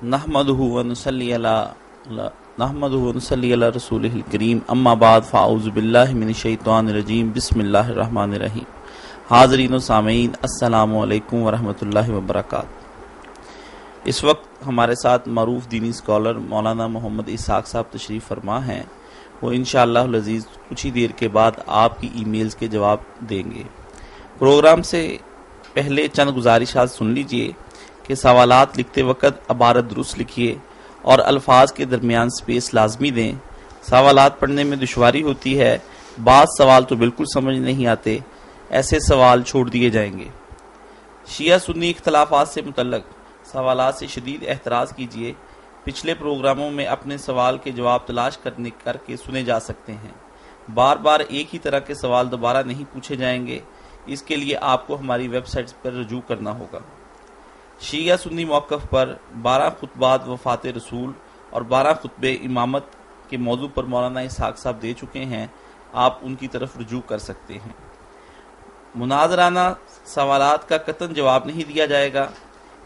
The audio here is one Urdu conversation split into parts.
نحمدہ ونصلی علی رسولہ الکریم اما بعد فاعوذ باللہ من الشیطان الرجیم بسم اللہ الرحمن الرحیم۔ حاضرین و سامعین السلام علیکم ورحمۃ اللہ وبرکاتہ۔ اس وقت ہمارے ساتھ معروف دینی اسکالر مولانا محمد اسحاق صاحب تشریف فرما ہیں۔ وہ انشاءاللہ العزیز کچھ ہی دیر کے بعد آپ کی ای میلز کے جواب دیں گے۔ پروگرام سے پہلے چند گزارشات سن لیجئے کہ سوالات لکھتے وقت عبارت درست لکھیے اور الفاظ کے درمیان سپیس لازمی دیں۔ سوالات پڑھنے میں دشواری ہوتی ہے، بعض سوال تو بالکل سمجھ نہیں آتے، ایسے سوال چھوڑ دیے جائیں گے۔ شیعہ سنی اختلافات سے متعلق سوالات سے شدید احتراز کیجیے۔ پچھلے پروگراموں میں اپنے سوال کے جواب تلاش کر کے سنے جا سکتے ہیں۔ بار بار ایک ہی طرح کے سوال دوبارہ نہیں پوچھے جائیں گے، اس کے لیے آپ کو ہماری ویب سائٹ پر رجوع کرنا ہوگا۔ شیعہ سنی موقف پر 12 خطبات وفات رسول اور 12 خطبے امامت کے موضوع پر مولانا اسحاق صاحب دے چکے ہیں، آپ ان کی طرف رجوع کر سکتے ہیں۔ مناظرانہ سوالات کا قطعاً جواب نہیں دیا جائے گا۔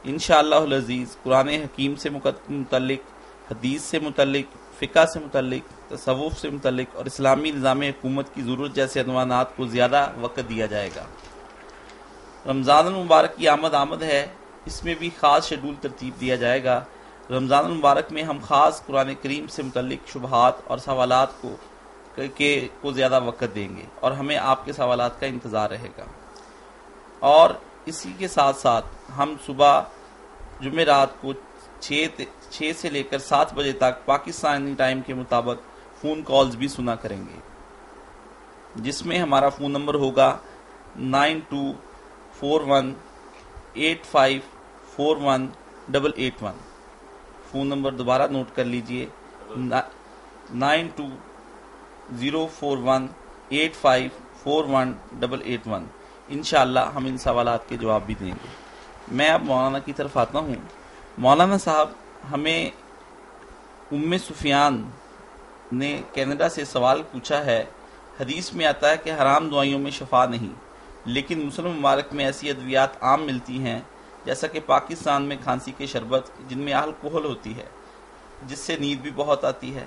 انشاءاللہ العزیز قرآن حکیم سے متعلق، حدیث سے متعلق، فقہ سے متعلق، تصوف سے متعلق اور اسلامی نظام حکومت کی ضرورت جیسے عنوانات کو زیادہ وقت دیا جائے گا۔ رمضان المبارک کی آمد ہے، اس میں بھی خاص شیڈول ترتیب دیا جائے گا۔ رمضان المبارک میں ہم خاص قرآن کریم سے متعلق شبہات اور سوالات کو زیادہ وقت دیں گے اور ہمیں آپ کے سوالات کا انتظار رہے گا۔ اور اسی کے ساتھ ساتھ ہم صبح جمعرات کو 6 سے لے کر 7 بجے تک پاکستانی ٹائم کے مطابق فون کالز بھی سنا کریں گے، جس میں ہمارا فون نمبر ہوگا 9241854181۔ فون نمبر دوبارہ نوٹ کر لیجئے 920418541881۔ انشاءاللہ ہم ان سوالات کے جواب بھی دیں گے۔ میں اب مولانا کی طرف آتا ہوں۔ مولانا صاحب، ہمیں ام سفیان نے کینیڈا سے سوال پوچھا ہے، حدیث میں آتا ہے کہ حرام دوائیوں میں شفا نہیں، لیکن مسلم ممالک میں ایسی ادویات عام ملتی ہیں، جیسا کہ پاکستان میں کھانسی کے شربت جن میں الکحل ہوتی ہے، جس سے نیند بھی بہت آتی ہے۔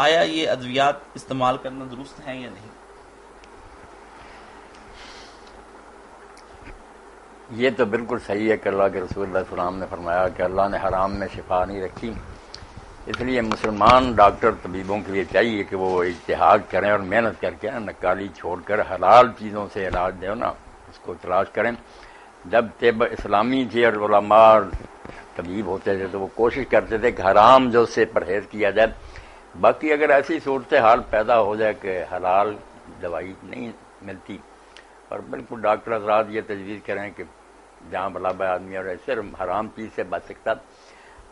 آیا یہ ادویات استعمال کرنا درست ہیں یا نہیں؟ یہ تو بالکل صحیح ہے کہ اللہ کے رسول اللہ صلی اللہ علیہ وسلم نے فرمایا کہ اللہ نے حرام میں شفا نہیں رکھی، اس لیے مسلمان ڈاکٹر طبیبوں کے لیے چاہیے کہ وہ اجتہاد کریں اور محنت کر کے نکالی چھوڑ کر حلال چیزوں سے علاج دیں نا، اس کو تلاش کریں۔ جب طب اسلامی تھی اور علماء طبیب ہوتے تھے تو وہ کوشش کرتے تھے کہ حرام جو سے پرہیز کیا جائے۔ باقی اگر ایسی صورتحال پیدا ہو جائے کہ حلال دوائی نہیں ملتی، اور بالکل ڈاکٹر حضرات یہ تجویز کریں کہ جہاں بلا بھائی آدمی اور ایسے حرام چیز سے بچ سکتا،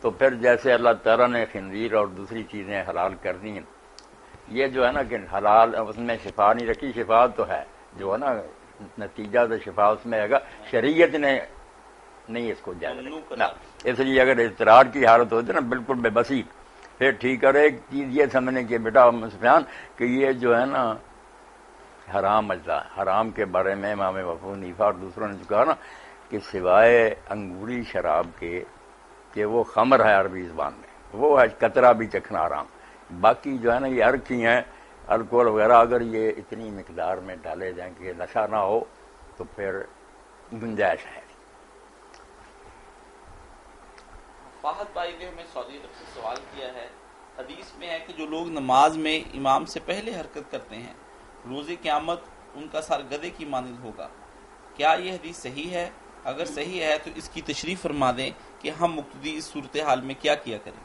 تو پھر جیسے اللہ تعالیٰ نے خنزیر اور دوسری چیزیں حلال کر دی ہیں، یہ جو ہے نا کہ حلال اس میں شفا نہیں رکھی، شفا تو ہے جو ہے نا نتیجہ تو شفا اس میں ہے گا، شریعت نے نہیں اس کو جائز رکھا۔ اس لیے اگر اضطرار کی حالت ہوتی ہے نا بالکل بے بسی، پھر ٹھیک ہے۔ ایک چیز یہ سمجھنے کی بیٹا سفیان کہ یہ جو ہے نا حرام اجزاء، حرام کے بارے میں امام ابو حنیفہ اور دوسروں نے کہا نا کہ سوائے انگوری شراب کے کہ وہ خمر ہے عربی زبان میں، وہ ہے قطرہ بھی چکھنا حرام۔ باقی جو ہے نا یہ ارکی ہیں، الکوہل وغیرہ، اگر یہ اتنی مقدار میں ڈالے جائیں کہ نشہ نہ ہو تو پھر گنجائش ہے۔ فاحد بھائی نے ہمیں سعودی عرب سے سوال کیا ہے، حدیث میں ہے کہ جو لوگ نماز میں امام سے پہلے حرکت کرتے ہیں روز قیامت ان کا سر گدھے کی مانند ہوگا، کیا یہ حدیث صحیح ہے؟ اگر صحیح ہے تو اس کی تشریح فرما دیں کہ ہم مقتدی اس صورتحال میں کیا کریں۔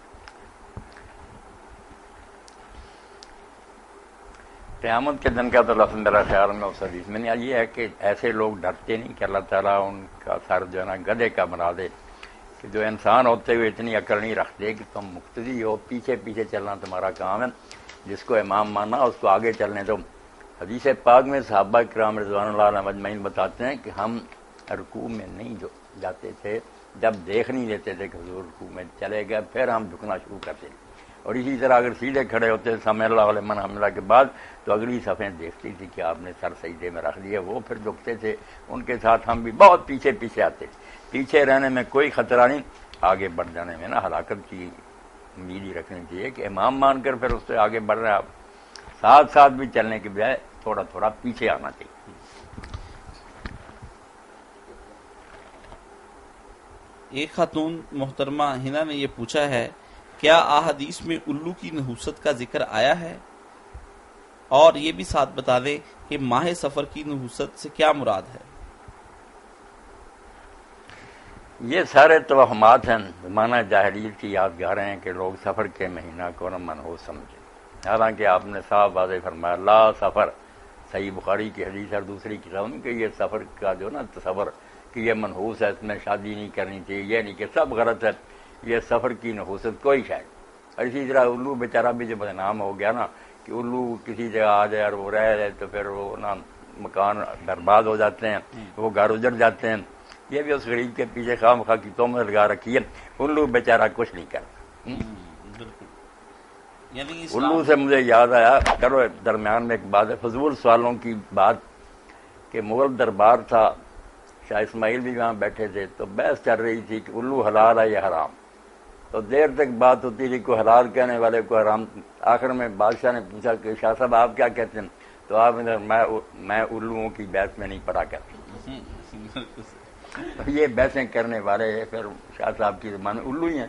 قیامت کے دن کا تو لفظ میرا خیال میں اس حدیث میں نہیں، یہ ہے کہ ایسے لوگ ڈرتے نہیں کہ اللہ تعالیٰ ان کا سر جو ہے نا گدھے کا بنا دے، کہ جو انسان ہوتے ہوئے اتنی عقل نہیں رکھتے کہ تم مقتدی ہو، پیچھے پیچھے چلنا تمہارا کام ہے، جس کو امام ماننا اس کو آگے چلنے دو۔ حدیث پاک میں صحابہ کرام رضوان اللہ علیہم اجمعین بتاتے ہیں کہ ہم رکوع میں نہیں جاتے تھے جب دیکھ نہیں لیتے تھے کہ حضور رکوع میں چلے گئے، پھر ہم جھکنا شروع کرتے تھے۔ اور اسی طرح اگر سیدھے کھڑے ہوتے سمع اللہ لمن حمدہ کے بعد تو اگلی صفیں دیکھتی تھی کہ آپ نے سر سجدے میں رکھ لیا، وہ پھر جھکتے تھے، ان کے ساتھ ہم بھی بہت پیچھے پیچھے آتے تھے۔ پیچھے رہنے میں کوئی خطرہ نہیں، آگے بڑھ جانے میں نا ہلاکت کی امید ہی رکھنی چاہیے کہ امام مان کر پھر اس سے آگے بڑھ رہے ہیں آپ، ساتھ ساتھ بھی چلنے کے بجائے تھوڑا تھوڑا پیچھے آنا چاہیے۔ ایک خاتون محترمہ ہنا نے یہ پوچھا ہے، کیا احادیث میں الو کی نحوست کا ذکر آیا ہے؟ اور یہ بھی ساتھ بتا دیں کہ ماہ سفر کی نحوست سے کیا مراد ہے؟ یہ سارے توہمات ہیں، زمانہ جاہلیت کی یادگاریں ہیں کہ لوگ سفر کے مہینہ کو نہ منحوس سمجھے، حالانکہ آپ نے صاف واضح فرمایا لا سفر، صحیح بخاری کی حدیث اور دوسری کتابوں میں کہ یہ سفر کا جو نا تصور کہ یہ منحوس ہے، اس میں شادی نہیں کرنی چاہیے، یہ نہیں کہ سب غلط ہے، یہ سفر کی نحوست کوئی شاید۔ اور اسی طرح الو بیچارہ بھی جو بدنام ہو گیا نا کہ الو کسی جگہ آ جائے اور وہ رہ جائے تو پھر وہ نا مکان برباد ہو جاتے ہیں، وہ گھر اجڑ جاتے ہیں، یہ بھی اس غریب کے پیچھے خواہ مخواہ کی تہمت لگا رکھی ہے۔ الو بیچارہ کچھ نہیں کرتا۔ یعنی الو سے مجھے یاد آیا، کرو درمیان میں ایک بات ہے، فضول سوالوں کی بات کہ مغل دربار تھا، شاہ اسماعیل بھی وہاں بیٹھے تھے، تو بحث چل رہی تھی کہ الو حلال ہے یا حرام، تو دیر تک بات ہوتی تھی، کوئی حلال کہنے والے کو حرام، آخر میں بادشاہ نے پوچھا کہ شاہ صاحب آپ کیا کہتے ہیں، تو آپ نے میں الوؤں کی بحث میں نہیں پڑا کرتا۔ یہ بحثیں کرنے والے پھر شاہ صاحب کی زبان میں الو ہی ہیں،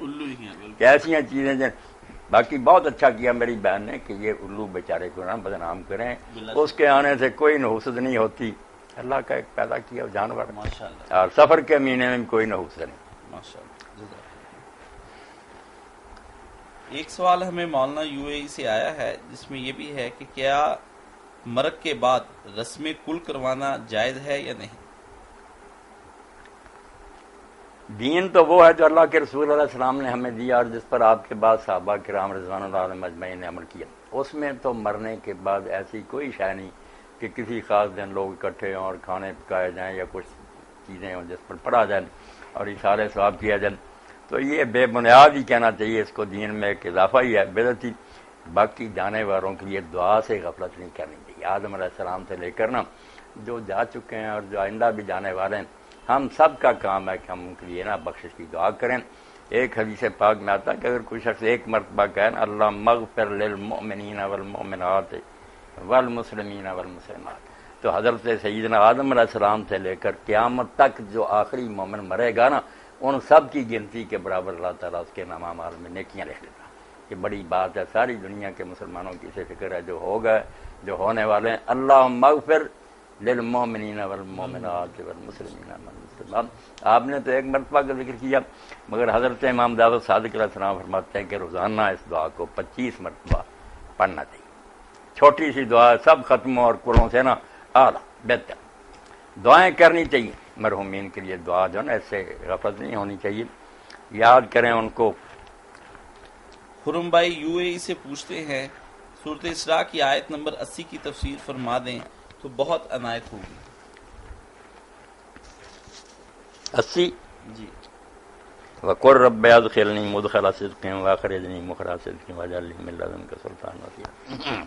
ایسی ہیں چیزیں جو باقی بہت اچھا کیا میری بہن نے کہ یہ الو بیچارے کو نہ بدنام کریں، اس کے آنے سے کوئی نحوست نہیں ہوتی، اللہ کا ایک پیدا کیا جانور، اور سفر کے مہینے میں کوئی نحوست نہیں۔ ایک سوال ہمیں مولانا یو اے ای سے آیا ہے جس میں یہ بھی ہے کہ کیا مرگ کے بعد رسم کل کروانا جائز ہے یا نہیں؟ دین تو وہ ہے جو اللہ کے رسول علیہ السلام نے ہمیں دیا اور جس پر آپ کے بعد صحابہ کرام رضوان اللہ علیہم اجمعین نے عمل کیا، اس میں تو مرنے کے بعد ایسی کوئی شے نہیں کہ کسی خاص دن لوگ اکٹھے ہوں اور کھانے پکائے جائیں یا کچھ چیزیں ہوں جس پر پڑھا جائے اور اشارے ثواب کیا جائے، تو یہ بے بنیاد ہی کہنا چاہیے، اس کو دین میں ایک اضافہ ہی ہے، بدعت ہی۔ باقی جانے والوں کے لیے دعا سے غفلت نہیں کرنی چاہیے، آدم علیہ السلام سے لے کر نا جو جا چکے ہیں اور جو آئندہ بھی جانے والے ہیں، ہم سب کا کام ہے کہ ہم ان کے لیے نا بخشش کی دعا کریں۔ ایک حدیث پاک میں آتا ہے کہ اگر کوئی شخص ایک مرتبہ کہے نا اللہ مغفر للمؤمنین والمؤمنات والمسلمین والمسلمات، تو حضرت سیدنا آدم علیہ السلام سے لے کر قیامت تک جو آخری مومن مرے گا نا، ان سب کی گنتی کے برابر اللہ تعالیٰ اس کے نام اعمال میں نیکیاں لکھ لیتا۔ یہ بڑی بات ہے، ساری دنیا کے مسلمانوں کی اسے فکر ہے، جو ہوگا جو ہونے والے ہیں، اللہ مغفر للمؤمنین والمؤمنات والمسلمین والمسلمات۔ آپ نے تو ایک مرتبہ کا ذکر کیا، مگر حضرت امام جعفر صادق علیہ السلام فرماتے ہیں کہ روزانہ اس دعا کو 25 مرتبہ پڑھنا چاہیے۔ چھوٹی سی دعا، سب ختموں اور قروں سے نا اعلیٰ بہتر دعائیں کرنی چاہیے مرحومین کے لیے، دعا جو نا اس سے غفلت نہیں ہونی چاہیے، یاد کریں ان کو۔ خرم بھائی یو اے ای سے پوچھتے ہیں سورۃ اسراء کی آیت نمبر 80 کی تفسیر فرما دیں تو بہت عنایت ہوگی۔ 80 جی۔ وَقُلْ رَبِّ أَدْخِلْنِي مُدْخَلَ صِدْقٍ وَأَخْرِجْنِي مُخْرَجَ صِدْقٍ وَاجْعَل لِّي مِن لَّدُنكَ سُلْطَانًا نَصِيرًا۔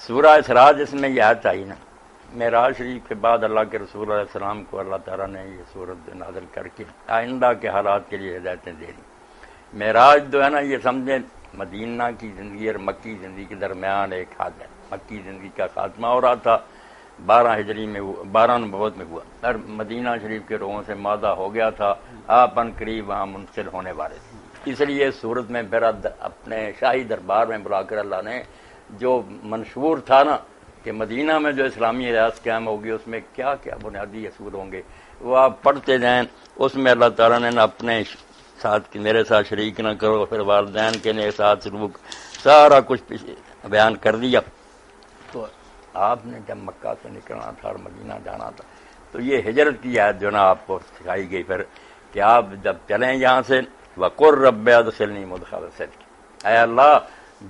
سورہ اسراء جس میں یہ آیت آئی نا، معراج شریف کے بعد اللہ کے رسول علیہ السلام کو اللہ تعالیٰ نے یہ سورت نازل کر کے آئندہ کے حالات کے لیے ہدایتیں دے دی۔ معراج جو ہے نا، یہ سمجھیں مدینہ کی زندگی اور مکی زندگی کے درمیان ایک حد ہے۔ مکی زندگی کا خاتمہ ہو رہا تھا 12 ہجری میں، 12 نبوت میں ہوا، اور مدینہ شریف کے لوگوں سے مادہ ہو گیا تھا، آپ ان قریب وہاں منتقل ہونے والے تھے۔ اس لیے سورت میں پھر اپنے شاہی دربار میں بلا کر اللہ نے جو منشور تھا نا کہ مدینہ میں جو اسلامی ریاست قائم ہوگی اس میں کیا کیا بنیادی اصول ہوں گے، وہ آپ پڑھتے جائیں۔ اس میں اللہ تعالیٰ نے اپنے ساتھ میرے ساتھ شریک نہ کرو، پھر والدین کے ساتھ سلوک، سارا کچھ بیان کر دیا۔ تو آپ نے جب مکہ سے نکلنا تھا اور مدینہ جانا تھا تو یہ ہجرت کی آیت جو نا آپ کو سکھائی گئی پھر کہ آپ جب چلیں یہاں سے وَقُلْ رَبِّ أَدْخِلْنِي مُدْخَلَ صِدْقٍ، اے اللہ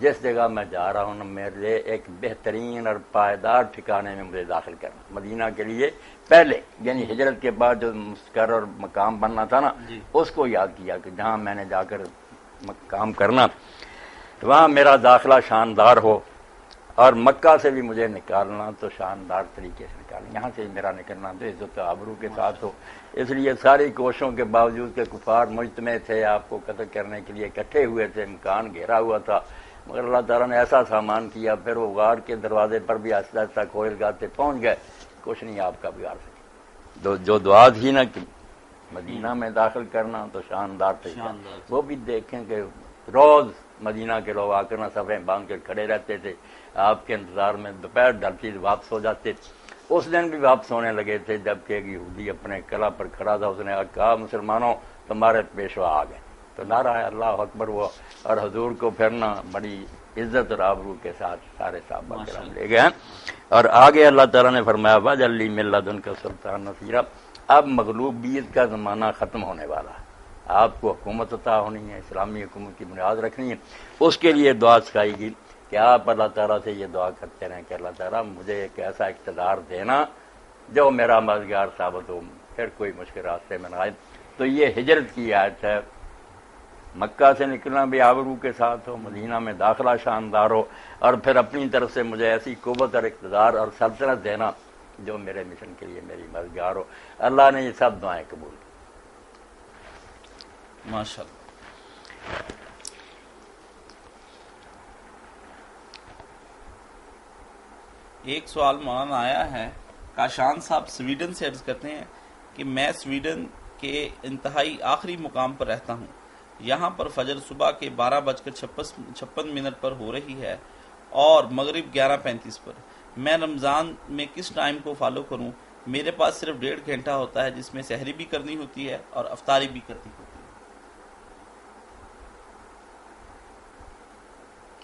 جس جگہ میں جا رہا ہوں میرے لیے ایک بہترین اور پائیدار ٹھکانے میں مجھے داخل کرنا۔ مدینہ کے لیے پہلے یعنی ہجرت کے بعد جو مستقر اور مقام بننا تھا نا، اس کو یاد کیا کہ جہاں میں نے جا کر مقام کرنا وہاں میرا داخلہ شاندار ہو، اور مکہ سے بھی مجھے نکالنا تو شاندار طریقے سے نکالنا، یہاں سے میرا نکلنا تو عزت و آبرو کے ساتھ ہو۔ اس لیے ساری کوششوں کے باوجود کہ کفار مجتمع تھے، آپ کو قتل کرنے کے لیے اکٹھے ہوئے تھے، مکان گھیرا ہوا تھا، مگر اللہ تعالیٰ نے ایسا سامان کیا، پھر وہ غار کے دروازے پر بھی آہستہ آہستہ کوئل گاتے پہنچ گئے، کچھ نہیں آپ کا بگاڑ سکے۔ جو دعا تھی نا کہ مدینہ میں داخل کرنا تو شاندار طریقہ، وہ بھی دیکھیں کہ روز مدینہ کے لوگ آ کر نہ صفیں باندھ کے کھڑے رہتے تھے، آپ کے انتظار میں دوپہر ڈھلتی واپس ہو جاتے۔ اس دن بھی واپس ہونے لگے تھے جبکہ ایک یہودی اپنے قلعہ پر کھڑا تھا، اس نے کہا مسلمانوں تمہارے پیشوا آ گئے، تو نعرہ ہے اللہ اکبر ہوا، اور حضور کو پھرنا بڑی عزت اور آبرو کے ساتھ سارے صحابہ کرام لے گئے ہیں۔ اور آگے اللہ تعالیٰ نے فرمایا وَجَعَلْ مِن لَّدُنْكَ سُلْطَانًا نَصِيرًا، اب مغلوبیت کا زمانہ ختم ہونے والا ہے، آپ کو حکومت عطا ہونی ہے، اسلامی حکومت کی بنیاد رکھنی ہے۔ اس کے لیے دعا سکھائی گئی کہ آپ اللہ تعالیٰ سے یہ دعا کرتے رہیں کہ اللہ تعالیٰ مجھے ایک ایسا اقتدار دینا جو میرا مددگار ثابت ہو، پھر کوئی مشکل راستے میں نہ آئے۔ تو یہ ہجرت کی آیت ہے، مکہ سے نکلنا بھی آبرو کے ساتھ ہو، مدینہ میں داخلہ شاندار ہو، اور پھر اپنی طرف سے مجھے ایسی قوت اور اقتدار اور سلطنت دینا جو میرے مشن کے لیے میری مددگار ہو۔ اللہ نے یہ سب دعائیں قبول کی۔ ماشاء اللہ۔ ایک سوال مولانا آیا ہے، کاشان صاحب سویڈن سے عرض کرتے ہیں کہ میں سویڈن کے انتہائی آخری مقام پر رہتا ہوں، یہاں پر فجر صبح کے 12:56 پر ہو رہی ہے اور مغرب 11:35 پر۔ میں رمضان میں کس ٹائم کو فالو کروں؟ میرے پاس صرف 1.5 گھنٹہ ہوتا ہے جس میں سحری بھی کرنی ہوتی ہے اور افطاری بھی کرنی ہوتی ہے۔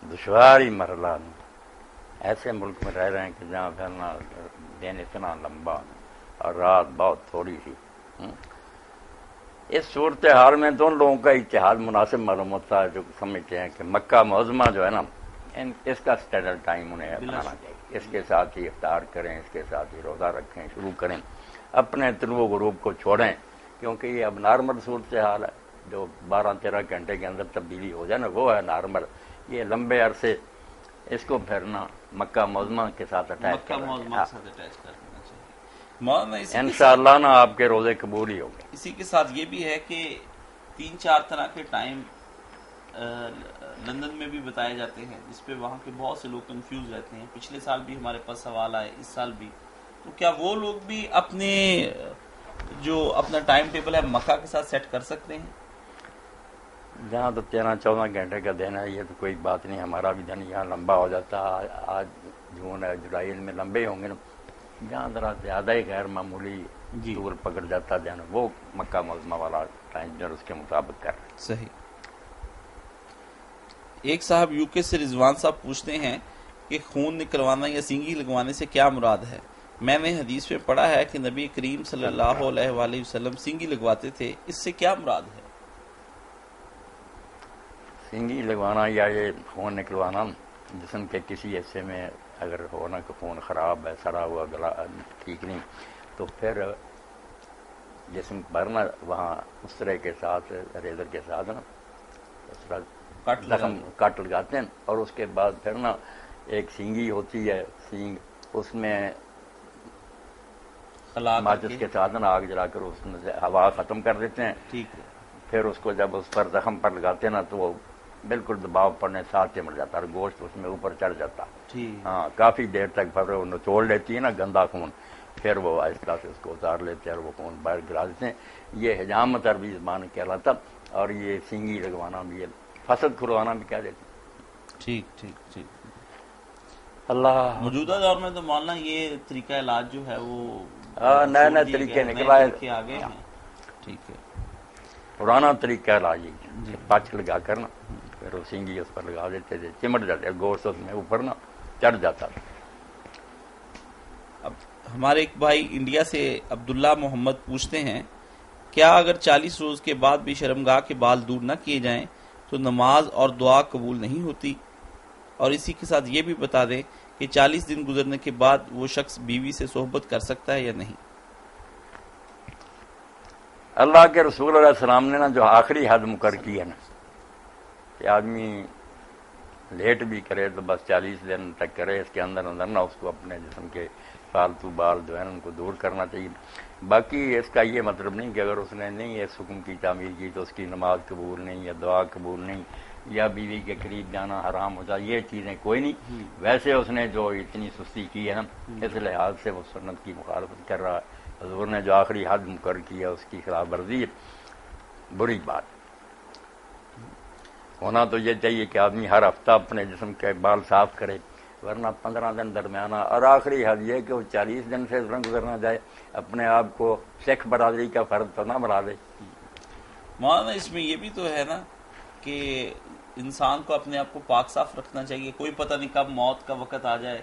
دشواری مرحلہ ایسے ملک میں رہ رہے ہیں کہ جہاں پھرنا دن اتنا لمبا اور رات بہت تھوڑی سی۔ اس صورتحال میں تو ان لوگوں کا اتحاد مناسب معلوم ہوتا ہے جو سمجھتے ہیں کہ مکہ معظمہ جو ہے نا، اس کا اسٹینڈرڈ ٹائم انہیں بنانا چاہیے، اس کے ساتھ ہی افطار کریں، اس کے ساتھ ہی روزہ رکھیں، شروع کریں، اپنے طلوع و غروب کو چھوڑیں، کیونکہ یہ اب نارمل صورتحال ہے، جو 12-13 گھنٹے کے اندر تبدیلی ہو جائے نا وہ ہے نارمل۔ یہ لمبے عرصے اس کو پھرنا مکہ معظمہ کے ساتھ اٹیچ کرنا چاہیے، انشاءاللہ نا آپ کے روزے قبول ہی ہوں گے۔ اسی کے ساتھ یہ بھی ہے کہ 3-4 طرح کے ٹائم لندن میں بھی بتائے جاتے ہیں، جس پہ وہاں کے بہت سے لوگ کنفیوز رہتے ہیں۔ پچھلے سال بھی ہمارے پاس سوال آئے، اس سال بھی، تو کیا وہ لوگ بھی اپنے جو اپنا ٹائم ٹیبل ہے مکہ کے ساتھ سیٹ کر سکتے ہیں؟ جہاں تو 13-14 گھنٹے کا دن ہے، یہ تو کوئی بات نہیں، ہمارا بھی دن یہاں لمبا ہو جاتا ہے، آج جون ہے، جولائی میں لمبے ہوں گے نا، جہاں ذرا زیادہ ہی غیر معمولی طول پکڑ جاتا ہے دن، وہ مکہ معظمہ والا ٹائم جو اس کے مطابق کر رہے ہیں۔ صحیح۔ ایک صاحب یو کے سے رضوان صاحب پوچھتے ہیں کہ خون نکلوانا یا سینگی لگوانے سے کیا مراد ہے؟ میں نے حدیث میں پڑھا ہے کہ نبی کریم صلی اللہ علیہ وآلہ وسلم سینگی لگواتے تھے، اس سے کیا مراد ہے؟ سینگی لگوانا یا یہ خون نکلوانا جسم کے کسی حصے میں اگر ہونا کہ خون خراب ہے، سڑا ہوا، گلا ٹھیک نہیں، تو پھر جسم پر نا وہاں اس طرح کے ساتھ ریزر کے ساتھ نا اس طرح زخم کٹ لگاتے ہیں، اور اس کے بعد پھر نا ایک سینگی ہوتی ہے، سینگ، اس میں ماچس کے ساتھ نا آگ جلا کر اس میں سے ہوا ختم کر دیتے ہیں، ٹھیک ہے، پھر اس کو جب اس پر زخم پر لگاتے ہیں نا تو وہ بالکل دباؤ پڑنے ساتھ چمڑ جاتا ہے اور گوشت اس میں اوپر چڑھ جاتا ہے، ہاں کافی دیر تک پھر وہ نچوڑ لیتی ہے نا گندا خون، پھر وہ آہستہ سے اس کو اتار لیتے ہیں اور وہ خون باہر گرا دیتے ہیں۔ یہ حجامت عربی زبان کہلاتا، اور یہ سینگی لگوانا بھی، فسد کھلوانا بھی کہہ دیتے ہیں۔ ٹھیک ٹھیک ٹھیک۔ اللہ موجودہ دور میں تو مولانا یہ طریقہ علاج جو ہے وہ نئے نئے طریقے نکل آئے، آگے ہیں، ٹھیک ہے۔ پرانا طریقہ علاج ہے، پچ لگا کر نا پھر وہ سینگی اس پر لگا دیتے تھے، چمٹ جاتے، گوشت اس میں اوپر نا چڑھ جاتا تھا۔ اب ہمارے ایک بھائی انڈیا سے عبداللہ محمد پوچھتے ہیں، کیا اگر 40 روز کے بعد بھی شرمگاہ کے بال دور نہ کیے جائیں تو نماز اور دعا قبول نہیں ہوتی؟ اور اسی کے ساتھ یہ بھی بتا دیں کہ 40 دن گزرنے کے بعد وہ شخص بیوی سے صحبت کر سکتا ہے یا نہیں؟ اللہ کے رسول علیہ السلام نے نا جو آخری حد مقرر کی ہے نا کہ آدمی لیٹ بھی کرے تو بس 40 دن تک کرے، اس کے اندر اندر نہ اس کو اپنے جسم کے فالتو بال جو ہے ان کو دور کرنا چاہیے۔ باقی اس کا یہ مطلب نہیں کہ اگر اس نے نہیں اس حکم کی تعمیل کی تو اس کی نماز قبول نہیں یا دعا قبول نہیں یا بیوی کے قریب جانا حرام ہو جائے، یہ چیزیں کوئی نہیں۔ ویسے اس نے جو اتنی سستی کی ہے نا، اس لحاظ سے وہ سنت کی مخالفت کر رہا ہے، حضور نے جو آخری حد مقرر کیا اس کی خلاف ورزی ہے، بری بات۔ ہونا تو یہ چاہیے کہ آدمی ہر ہفتہ اپنے جسم کے بال صاف کرے، ورنہ 15 دن درمیانہ، اور آخری حد یہ کہ وہ 40 دن سے گزرنا جائے، اپنے آپ کو سکھ برادری کا فرد تو نہ بنا دے۔ مولانا اس میں یہ بھی تو ہے نا کہ انسان کو اپنے آپ کو پاک صاف رکھنا چاہیے، کوئی پتہ نہیں کب موت کا وقت آ جائے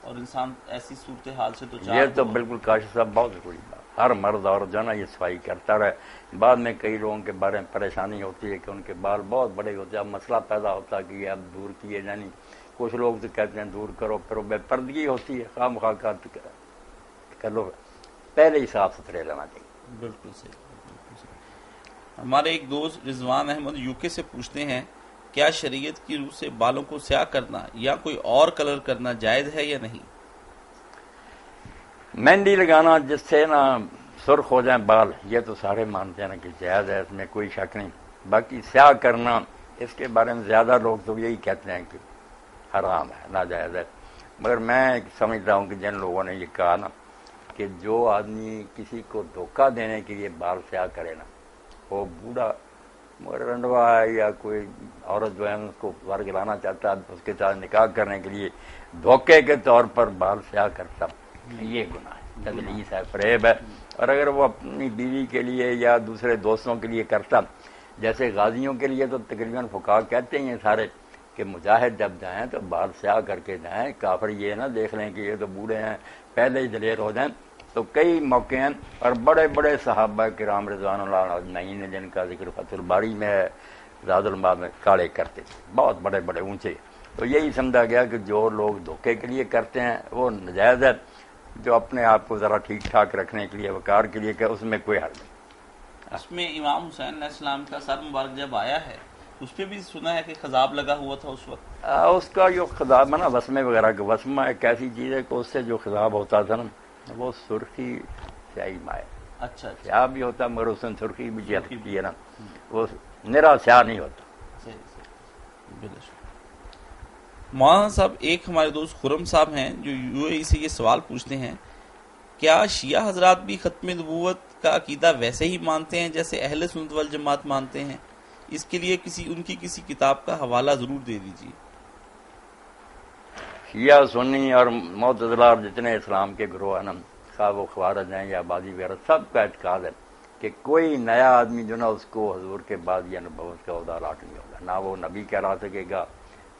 اور انسان ایسی صورتحال سے یہ تو بالکل کاشف صاحب بہت ضروری بات، ہر مرد اور جو ہے نا یہ صفائی کرتا رہے۔ بعد میں کئی لوگوں کے بارے میں پریشانی ہوتی ہے کہ ان کے بال بہت بڑے ہوتے ہیں، اب مسئلہ پیدا ہوتا ہے کہ یہ اب دور کیے جانی، کچھ لوگ تو کہتے ہیں دور کرو، پھر وہ بے پردگی ہوتی ہے، خواہ مخواہ کر لو، پہلے ہی صاف ستھرے رہنا چاہیے۔ بالکل صحیح، بالکل صحیح۔ ہمارے ایک دوست رضوان احمد UK سے پوچھتے ہیں کیا شریعت کی روح سے بالوں کو سیاہ کرنا یا کوئی اور کلر کرنا جائز ہے یا نہیں؟ مہندی لگانا جس سے نا سرخ ہو جائیں بال، یہ تو سارے مانتے ہیں نا کہ جائز ہے، اس میں کوئی شک نہیں۔ باقی سیاہ کرنا اس کے بارے میں زیادہ لوگ تو یہی کہتے ہیں کہ حرام ہے، ناجائز ہے، مگر میں سمجھتا ہوں کہ جن لوگوں نے یہ کہا نا کہ جو آدمی کسی کو دھوکہ دینے کے لیے بال سیاہ کرے نا، وہ بوڑھا مگر رنڈوا ہے یا کوئی عورت جو ہے اس کو ورگ لانا چاہتا ہے اس کے ساتھ نکاح کرنے کے لیے دھوکے کے طور پر بال سیاہ کرتا، یہ گناہ ہے، تدلیس ہے، فریب ہے۔ اور اگر وہ اپنی بیوی کے لیے یا دوسرے دوستوں کے لیے کرتا، جیسے غازیوں کے لیے تو تقریباً فقہا کہتے ہیں سارے کہ مجاہد جب جائیں تو بال سیاہ کر کے جائیں، کافر یہ نہ دیکھ لیں کہ یہ تو بوڑھے ہیں پہلے ہی دلیر ہو جائیں۔ تو کئی موقع ہیں اور بڑے بڑے صحابہ کرام رضوان اللہ اجمعین نے جن کا ذکر فتح الباری میں ہے، زاد المعاد میں، کاڑے کرتے تھے، بہت بڑے بڑے اونچے۔ تو یہی سمجھا گیا کہ جو لوگ دھوکے کے لیے کرتے ہیں وہ ناجائز ہے، جو اپنے آپ کو ذرا ٹھیک ٹھاک رکھنے کے لیے وقار کے لیے کہ اس میں کوئی حرج نہیں۔ اس میں امام حسین علیہ السلام کا سر مبارک جب آیا ہے اس پہ بھی سنا ہے کہ خضاب لگا ہوا تھا اس وقت، اس کا جو خضاب ہے نا وسمے وغیرہ کا، وسمہ ایک ایسی چیز ہے کہ اس سے جو خضاب ہوتا تھا نا وہ سرخی سیاہی مائع، اچھا سیاہ بھی ہوتا مگر اس میں سرخی بھی جلتی ہے نا، وہ نرا سیاہ نہیں ہوتا۔ صحیح صحیح، بلا شک۔ مولانا صاحب ایک ہمارے دوست خرم صاحب ہیں جو UAE سے یہ سوال پوچھتے ہیں کیا شیعہ حضرات بھی ختم نبوت کا عقیدہ ویسے ہی مانتے ہیں جیسے اہل سنت والجماعت مانتے ہیں؟ اس کے لیے ان کی کسی کتاب کا حوالہ ضرور دے دیجیے۔ شیعہ سنی اور معتزلہ اور جتنے اسلام کے گروہ ہیں نا، خواہ وہ خوارج ہیں یا بازی وغیرہ، سب کا اعتقاد ہے کہ کوئی نیا آدمی جو نا اس کو حضور کے بعد یا نبوت کا عہدہ لاٹ نہیں ہوگا، نہ وہ نبی کہلا سکے گا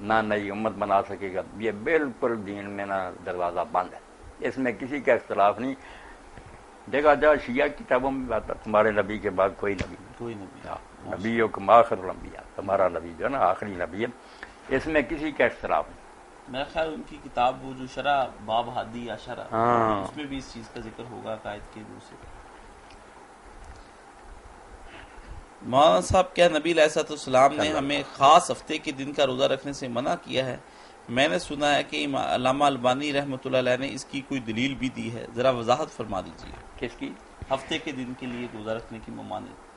نہ نئی امت بنا سکے گا، یہ بالکل دین میں نا دروازہ بند ہے، اس میں کسی کا اختلاف نہیں۔ دیکھا جا شیعہ کتابوں میں بات ہے تمہارے نبی کے بعد کوئی نبی نہیں، کوئی نہیں، نبی کم آخر الانبیاء، تمہارا نبی جو ہے نا آخری نبی ہے، اس میں کسی کا اختلاف نہیں۔ میرا خیال ان کی کتاب وہ جو شرح باب ہادی یا شرح، ہاں، اس میں بھی اس چیز کا ذکر ہوگا عقائد کے روح سے۔ مولانا صاحب کیا نبی علیہ السلام نے ہمیں خاص ہفتے کے دن کا روزہ رکھنے سے منع کیا ہے؟ میں نے سنا ہے کہ علامہ البانی رحمۃ اللہ علیہ نے اس کی کوئی دلیل بھی دی ہے، ذرا وضاحت فرما دیجیے۔ کس کی؟ ہفتے کے دن کے لیے روزہ رکھنے کی ممانعت۔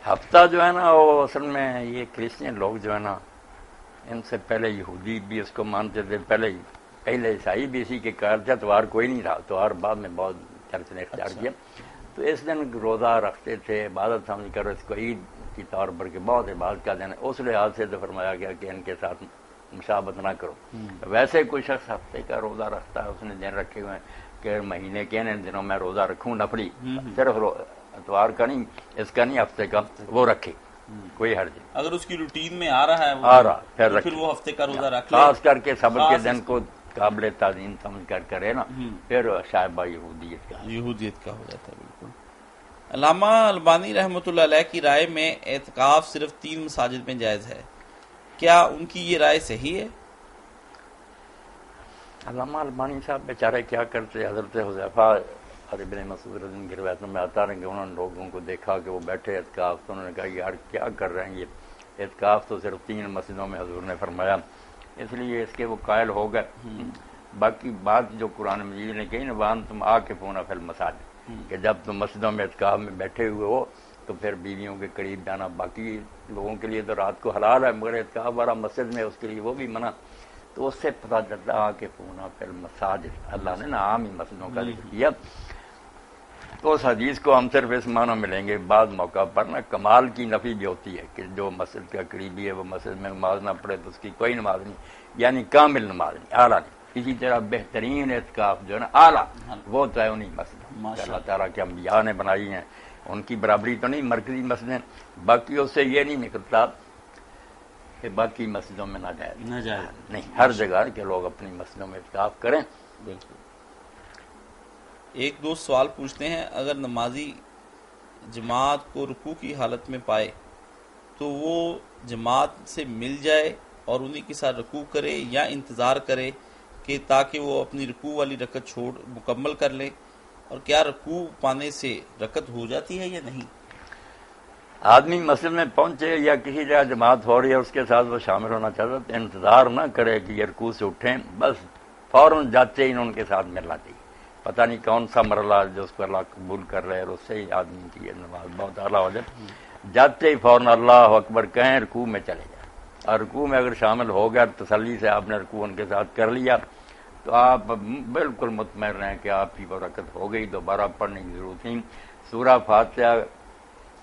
ہفتہ جو ہے نا وہ اصل میں یہ کرسچین لوگ جو ہے نا ان سے پہلے یہودی بھی اس کو مانتے تھے، پہلے عیسائی بھی اسی کے کار تھے، اتوار کوئی نہیں رہا، اتوار بعد میں بہت چرچ نے اختیار کیا، تو اس دن روزہ رکھتے تھے، عبادت سمجھ کر اس کو عید کی طور پر کہ بہت عبادت کا دن ہے، اس لحاظ سے تو فرمایا گیا کہ ان کے ساتھ مشابہت نہ کرو۔ ویسے کوئی شخص ہفتے کا روزہ رکھتا ہے، اس نے دن رکھے ہوئے ہیں کہ مہینے کے ان دنوں میں روزہ رکھوں نفلی، صرف اتوار کا نہیں، اس کا نہیں، ہفتے کا وہ رکھے، کوئی حرج نہیں۔ اگر اس کی روٹین میں آ رہا ہے آ رہا پھر وہ ہفتے کا روزہ رکھ لے، خاص کر کے صبر کے دن کو قابل تعظیم سمجھ کر کرے نا، پھر شائبہ یہودیت کا ہو جاتا ہے۔ بالکل۔ علامہ البانی رحمۃ اللہ علیہ کی رائے میں اعتکاف صرف 3 مساجد میں جائز ہے، کیا ان کی یہ رائے صحیح ہے؟ علامہ البانی صاحب بیچارے کیا کرتے، حضرت حذیفہ اور ابن مسعود رضی اللہ عنہ کی روایتوں میں آتا رہے کہ انہوں نے لوگوں کو دیکھا کہ وہ بیٹھے اعتکاف، تو انہوں نے کہا یار کیا کر رہے ہیں یہ، اعتکاف تو صرف 3 مسجدوں میں حضور نے فرمایا، اس لیے اس کے وہ قائل ہو گئے۔ باقی بات جو قرآن مجید نے کہی نا، وان تم عاکفون فی المساجد، کہ جب تم مسجدوں میں اعتکاف میں بیٹھے ہوئے ہو تو پھر بیویوں کے قریب جانا، باقی لوگوں کے لیے تو رات کو حلال ہے، مگر اعتکاف والا مسجد میں اس کے لیے وہ بھی منع۔ تو اس سے پتہ چلتا عاکفون فی المساجد، اللہ نے نا عام ہی مسجدوں کا ذکر کیا۔ تو اس حدیث کو ہم صرف اس معنی میں لیں گے، بعض موقع پر نا کمال کی نفی بھی ہوتی ہے کہ جو مسجد کا قریبی ہے وہ مسجد میں نماز نہ پڑھے تو اس کی کوئی نماز نہیں، یعنی کامل نماز نہیں، اعلیٰ نہیں۔ اسی طرح بہترین اعتکاف جو ہے نا اعلیٰ، وہ تو ہے انہیں مسجد اللہ تعالیٰ کے انبیاء نے بنائی ہیں، ان کی برابری تو نہیں مرکزی مسجدیں۔ باقی اس سے یہ نہیں نکلتا کہ باقی مسجدوں میں ناجائز نہیں، ہر جگہ کہ لوگ اپنی مسجدوں میں اعتکاف کریں۔ بالکل۔ ایک دوست سوال پوچھتے ہیں، اگر نمازی جماعت کو رکوع کی حالت میں پائے تو وہ جماعت سے مل جائے اور انہیں کے ساتھ رکوع کرے یا انتظار کرے کہ تاکہ وہ اپنی رکوع والی رکعت چھوڑ مکمل کر لے، اور کیا رکوع پانے سے رکعت ہو جاتی ہے یا نہیں؟ آدمی مسجد میں پہنچے یا کسی جگہ جماعت ہو رہی ہے اس کے ساتھ وہ شامل ہونا چاہتا تو انتظار نہ کرے کہ یہ رکوع سے اٹھیں، بس فوراً جاتے ہی ان کے ساتھ ملنا چاہیے۔ پتہ نہیں کون سا مرحلہ جو اس کو اللہ قبول کر رہے اور اس سے ہی آدمی کی نماز بہت اعلیٰ ہو جائے۔ جاتے ہی فوراً اللہ اکبر کہیں، رکوع میں چلے جائیں، اور رکوع میں اگر شامل ہو گیا تسلی سے آپ نے رکوع ان کے ساتھ کر لیا تو آپ بالکل مطمئن رہیں کہ آپ کی وہ رکعت ہو گئی، دوبارہ پڑھنے کی ضرورت نہیں۔ سورہ فاتحہ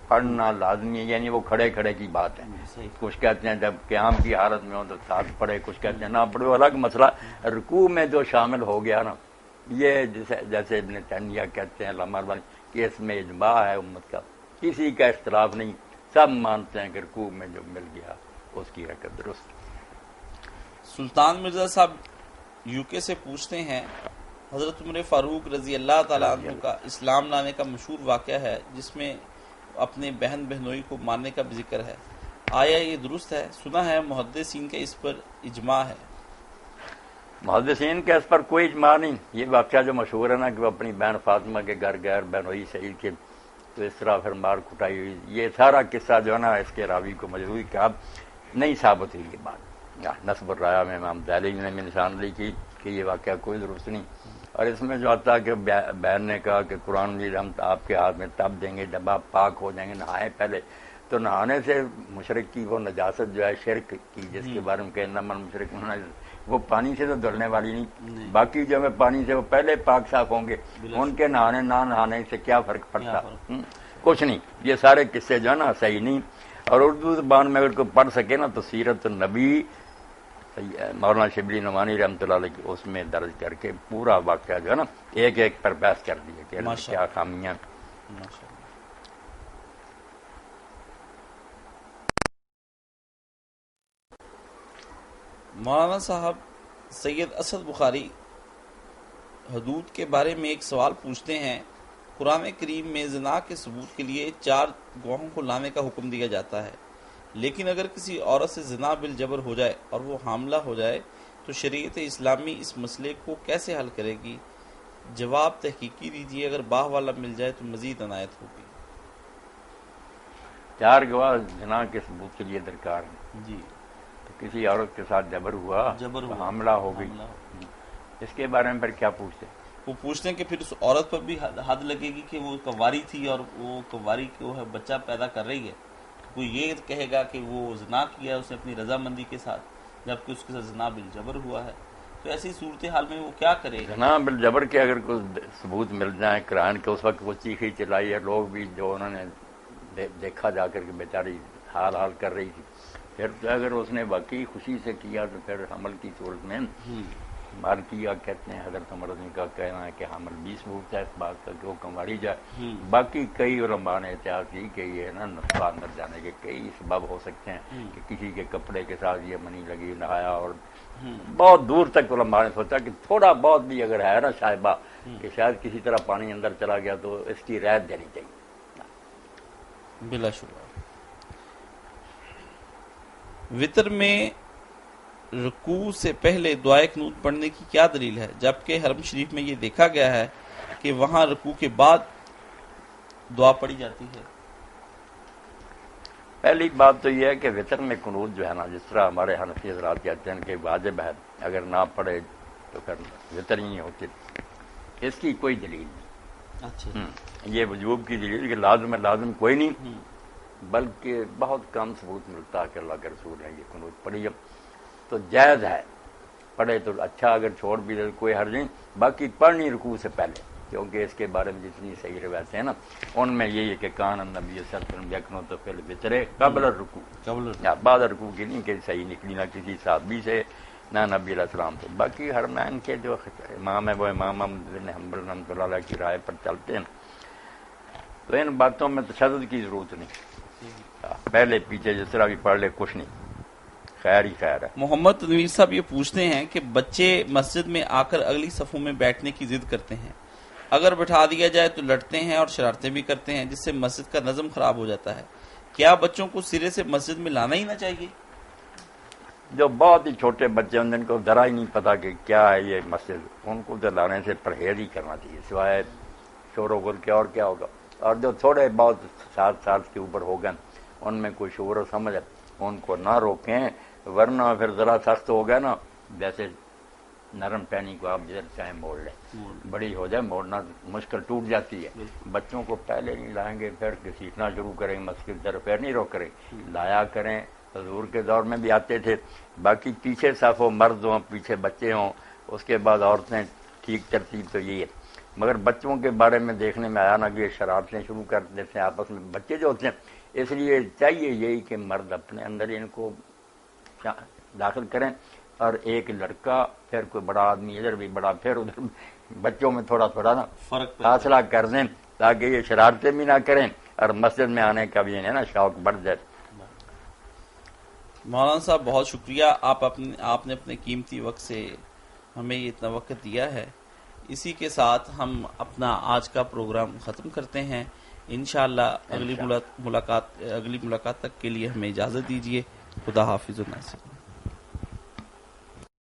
پڑھنا لازمی ہے، یعنی وہ کھڑے کھڑے کی بات ہے۔ کچھ کہتے ہیں جب قیام کی حالت میں ہو تو ساتھ پڑھے، کچھ کہتے ہیں نہ پڑھے، وہ الگ مسئلہ۔ رکوع میں جو شامل ہو گیا نا، یہ جیسے ابن تیمیہ کہتے ہیں علامہ البانی کہ اس میں اجماع ہے امت کا، کسی کا اختلاف نہیں، سب مانتے ہیں کہ رکوع میں جو مل گیا اس کی رکعت درست۔ سلطان مرزا صاحب یو کے سے پوچھتے ہیں، حضرت عمر فاروق رضی اللہ تعالیٰ عنہ کا اسلام لانے کا مشہور واقعہ ہے جس میں اپنے بہن بہنوئی کو مارنے کا بھی ذکر ہے، آیا یہ درست ہے؟ سنا ہے محدثین کے اس پر اجماع ہے۔ محدثین کے اس پر کوئی اجماع نہیں۔ یہ واقعہ جو مشہور ہے نا کہ وہ اپنی بہن فاطمہ کے گھر گئے اور بہنوئی شہید کے تو اس طرح پھر مار کٹائی ہوئی، یہ سارا قصہ جو ہے نا اس کے راوی کو مجروح کہا، نہیں ثابت ہوئی یہ بات۔ نصب الرایا میں امام دہلوی نے بھی نشاندہی کی کہ یہ واقعہ کوئی درست نہیں۔ اور اس میں جو آتا ہے کہ بہن نے کہا کہ قرآن مجید ہم آپ کے ہاتھ میں تب دیں گے جب آپ پاک ہو جائیں گے، نہائیں پہلے، تو نہانے سے مشرک کی وہ نجاست جو ہے شرک کی جس کے بارے میں کہنا من مشرک ہونا، وہ پانی سے تو دھلنے والی نہیں، باقی جو ہے پانی سے وہ پہلے پاک صاف ہوں گے، ان کے نہانے نہ نہانے سے کیا فرق پڑتا؟ کچھ نہیں۔ یہ سارے قصے جو ہے نا صحیح نہیں۔ اور اردو زبان میں اگر کوئی پڑھ سکے نا تو سیرت النبی مولانا شبلی نعمانی رحمۃ اللہ علیہ اس میں درج کر کے پورا واقعہ جو ہے نا ایک ایک پر بحث کر دیا کہ کیا خامیاں۔ مولانا صاحب سید اسد بخاری حدود کے بارے میں ایک سوال پوچھتے ہیں، قرآن کریم میں زنا کے ثبوت کے لیے 4 گواہوں کو لانے کا حکم دیا جاتا ہے، لیکن اگر کسی عورت سے زنا بالجبر ہو جائے اور وہ حاملہ ہو جائے تو شریعت اسلامی اس مسئلے کو کیسے حل کرے گی؟ جواب تحقیقی دیجیے، اگر باہ والا مل جائے تو مزید عنایت ہوگی۔ 4 گواہ زنا کے ثبوت کے لیے درکار ہیں جی۔ تو کسی عورت کے ساتھ جبر ہوا، حاملہ ہو گئی، اس کے بارے میں پھر کیا پوچھتے؟ وہ پوچھتے ہیں کہ پھر اس عورت پر بھی حد لگے گی کہ وہ کنواری تھی اور وہ کنواری کو ہے بچہ پیدا کر رہی ہے، کوئی یہ کہے گا کہ وہ زنا کیا ہے اس نے اپنی رضامندی کے ساتھ جبکہ اس کے ساتھ زنا بالجبر ہوا ہے، تو ایسی صورتحال میں وہ کیا کرے گا؟ زنا بالجبر کے اگر کوئی ثبوت مل جائے قرآن کے، اس وقت وہ چیخی چلائی ہے، لوگ بھی جو انہوں نے دیکھا جا کر کے بیچاری حال حال کر رہی تھی، پھر تو اگر اس نے واقعی خوشی سے کیا تو پھر حمل کی صورت میں مالکیہ کہتے ہیں حضرت عمر رضی کا کہنا ہے کہ حمل 20 ثبوت ہے اس بات کا کہ وہ کنواری جائے۔ باقی کئی علماء نے احتیاط کی کہ یہ نا نطفہ اندر جانے کے کئی سبب ہو سکتے ہیں کہ کسی کے کپڑے کے ساتھ یہ منی لگی نہایا، اور بہت دور تک علماء نے سوچا کہ تھوڑا بہت بھی اگر ہے نا شائبہ کہ شاید کسی طرح پانی اندر چلا گیا تو اس کی رعایت دینی چاہیے۔ بلا شبہ وطر میں رکوع سے پہلے دعائے قنوت پڑھنے کی کیا دلیل ہے، جبکہ حرم شریف میں یہ دیکھا گیا ہے کہ وہاں رکوع کے بعد دعا پڑھی جاتی ہے؟ پہلی بات تو یہ ہے کہ وطر میں قنوت جو ہے نا، جس طرح ہمارے حنفی حضرات کہتے ہیں کہ واجب ہے، اگر نہ پڑھے تو پھر وطر ہی نہیں ہوتی، اس کی کوئی دلیل نہیں۔ اچھا، یہ وجوب کی دلیل کہ لازم ہے، لازم کوئی نہیں، بلکہ بہت کم ثبوت ملتا ہے کہ اللہ کے رسول نے یہ قنوت پڑھی ہے، تو جائز ہے، پڑھے تو اچھا، اگر چھوڑ بھی دے کوئی حرج نہیں۔ باقی پڑھنی رکوع سے پہلے، کیونکہ اس کے بارے میں جتنی صحیح روایتیں ہیں نا، ان میں یہی ہے کہ کان النبی صلی اللہ علیہ وسلم یقنط فی الوتر قبل الرکوع، یا بعد رکوع کی نہیں کہ صحیح نکلی نہ کسی صحابی سے نہ نبی علیہ السلام سے۔ باقی حرمین کے جو امام ہے وہ امام احمد بن حنبل رحمۃ اللہ علیہ کی رائے پر چلتے ہیں، تو ان باتوں میں تشدد کی ضرورت نہیں، پہلے پیچھے جس طرح بھی پڑھ لے کچھ نہیں، خیر ہی خیر ہے۔ محمد تنویر صاحب یہ پوچھتے ہیں کہ بچے مسجد میں آ کر اگلی صفوں میں بیٹھنے کی ضد کرتے ہیں، اگر بٹھا دیا جائے تو لڑتے ہیں اور شرارتیں بھی کرتے ہیں، جس سے مسجد کا نظم خراب ہو جاتا ہے، کیا بچوں کو سرے سے مسجد میں لانا ہی نہ چاہیے؟ جو بہت ہی چھوٹے بچے ہیں جن کو ذرا ہی نہیں پتا کہ کیا ہے یہ مسجد، ان کو تو لانے سے پرہیز ہی کرنا چاہیے، سوائے شور و غل کے اور کیا ہوگا۔ اور جو تھوڑے بہت 7 سال کے اوپر ہو گئے ان میں کوئی شعور و سمجھ ہے، ان کو نہ روکیں، ورنہ پھر ذرا سخت ہو گیا نا، جیسے نرم ٹہنی کو آپ جدھر چاہیں موڑ لیں، بڑی ہو جائے موڑنا مشکل، ٹوٹ جاتی ہے۔ بچوں کو پہلے نہیں لائیں گے، پھر گھسیٹنا شروع کریں گے مسجد کی طرف، پھر نہیں روک کریں، لایا کریں۔ حضور کے دور میں بھی آتے تھے، باقی پیچھے صف ہو، مرد ہوں پیچھے بچے ہوں، اس کے بعد عورتیں، ٹھیک ترتیب تو یہی ہے۔ مگر بچوں کے بارے میں دیکھنے میں آیا نا کہ یہ شرارتیں شروع کر دیتے ہیں آپس میں بچے جو ہوتے ہیں، اس لیے چاہیے یہی کہ مرد اپنے اندر ان کو داخل کریں، اور ایک لڑکا پھر کوئی بڑا آدمی ادھر بھی بڑا، پھر ادھر بچوں میں تھوڑا تھوڑا نا فاصلہ کر دیں، تاکہ یہ شرارتیں بھی نہ کریں اور مسجد میں آنے کا بھی نا شوق بڑھ جائے۔ مولانا صاحب بہت شکریہ، آپ نے اپنے قیمتی وقت سے ہمیں یہ اتنا وقت دیا ہے۔ اسی کے ساتھ ہم اپنا آج کا پروگرام ختم کرتے ہیں، انشاءاللہ اگلی ملاقات تک کے لیے ہمیں اجازت دیجیے۔ خدا حافظ و ناصر۔